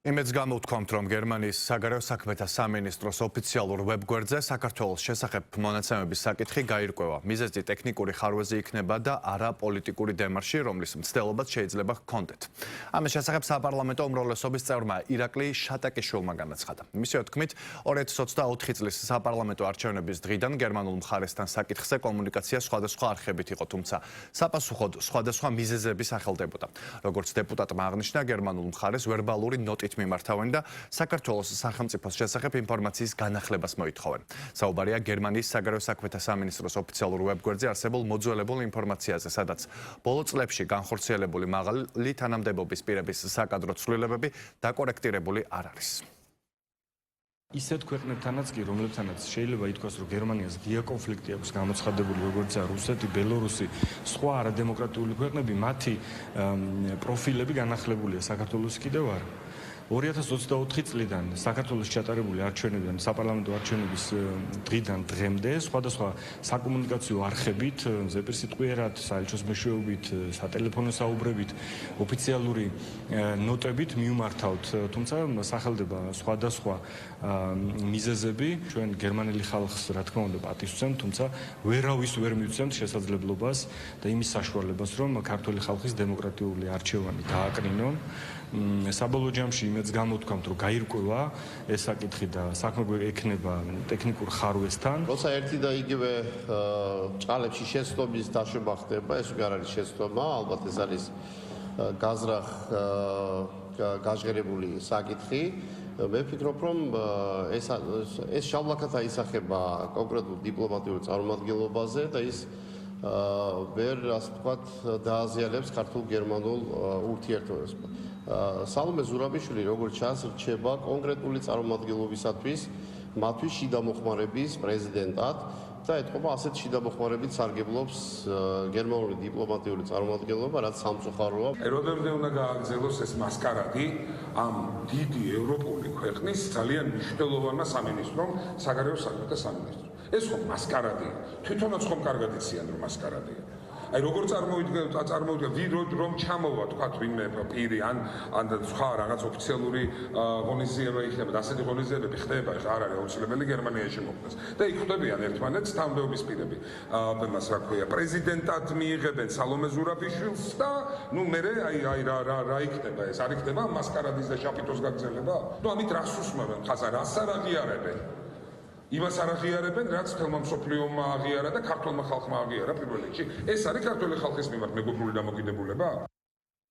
იმედს გამოვთქვამთ, რომ გერმანიის საგარეო საქმეთა სამინისტროს ოფიციალურ ვებგვერდზე საქართველოს შესახებ მონაცემების საკითხი გაირკვევა. მიზეზი ტექნიკური ხარვეზე იქნება და არა პოლიტიკური დემარში, რომლის მცდელობაც შეიძლება ჰქონდეთ. ამის შესახებ საპარლამენტო უმრავლესობის წევრმა ირაკლი შატაკიშვილმა განაცხადა. მისივე თქმით, 2024 წლის საპარლამენტო არჩევნების დღიდან გერმანულ მხარესთან საკითხზე კომუნიკაცია სხვადასხვა არხებით იყო, თუმცა საპასუხოდ სხვადასხვა მიზეზები სახელდებოდა. როგორც დეპუტატმა აღნიშნა, გერმანულ მხარეს ვერბალური ნოტით მიმართავენ და საქართველოს სახელმწიფოს შესახებ ინფორმაციის განახლებას მოითხოვენ. საუბარია გერმანიის საგარეო საქმეთა სამინისტროს ოფიციალურ ვებგვერდზე არსებულ მოძველებულ ინფორმაციაზე, სადაც ბოლო წლებში განხორციელებული მაღალი თანამდებობის პირების საკადრო ცვლილებები დაკორექტირებული არ არის. ისეთ ქვეყნებთანაც კი, რომლებთანაც შეიძლება ითქვას, რომ გერმანიას ღია კონფლიქტი აქვს გამოცხადებული, როგორიცაა რუსეთი, ბელორუსი, სხვა არადემოკრატიული ქვეყნები, მათი პროფილები განახლებულია, საქართველოს კიდევ არა. 2024 წლიდან საქართველოს ჩატარებული არჩევნებიდან, საპარლამენტო არჩევნების დღიდან დღემდე სხვადასხვა საკომუნიკაციო არხებით, ზეპირსიტყვიერად, საელჩოს მეშვეობით, სატელეფონო საუბრებით, ოფიციალური ნოტებით მივმართავთ, თუმცა სახელდება სხვადასხვა მიზეზები, ჩვენ გერმანელი ხალხს რა თქმა უნდა პატივს ვცემთ, თუმცა ვერავის ვერ მივცემთ შესაძლებლობას და იმის საშუალებას, რომ ქართული ხალხის დემოკრატიული არჩევანი გააკრინონ. საბოლოო ჯამში იმედს გამოვთქვამთ, რომ გაირკვევა ეს საკითხი და საქმე ექნება ტექნიკურ ხარვესთან. როცა ერთი და იგივე ჭალებში შეცდომის დაშვება ხდება, ეს არ არის შეცდომა, ალბათ ეს არის გაზრახ გაჟღერებული საკითხი. მე ვფიქრობ, რომ ეს შავლაქად აისახება კონკრეტულ დიპლომატიურ წარმომადგენლობაზე და ის ვერ, ასე ვთქვათ, დააზიანებს ქართულ-გერმანულ ურთიერთობებს. სალომე ზურაბიშვილი, როგორც ჩანს, რჩება კონკრეტული წარმომადგენლობისათვის, მათთვის შიდა მოხმარების პრეზიდენტად და ეთყობა ასეთ შიდა მოხმარებით სარგებლობს გერმანული დიპლომატიური წარმომადგენლობა, რაც სამწუხაროა. ეროვნებამდე უნდა გააგრძელოს ეს მასკარადი ამ დიდი ევროპული ქვეყნის ძალიან მნიშვნელოვანმა სამინისტრომ, საგარეო საქმეთა სამინისტრომ. ეს ხომ მასკარადია. თვითონაც ხომ კარგად იციან, რომ მასკარადია. აი როგორ წარმოვიდგინოთ, რომ ჩამოვა თქვა ვინმე პირი ან სხვა რაღაც ოფიციალური ღონისძიება იქნება და ასეთი ღონისძიებები ხდება, ეხლა არ არის აუცილებელი გერმანიაში მოხდეს. და იქ ხვდებიან ერთმანეთს თანამდებობის პირები. მას რა ქვია, პრეზიდენტად მიიღებენ სალომე ზურაბიშვილს და ნუ მერე აი რა იქნება ეს? არ იქნება მასკარადის და შაპიტოს გაგრძელება? ნუ ამით რას უსმევენ? ხაზა რას არ აღიარებენ? იმას არ აღიარებენ, რაც თელმა მსოფლიომ აღიარა და ქართულმა ხალხმა აღიარა პირველ რიგში. ეს არის ქართული ხალხის მიმართ მეგობრული დამოკიდებულება?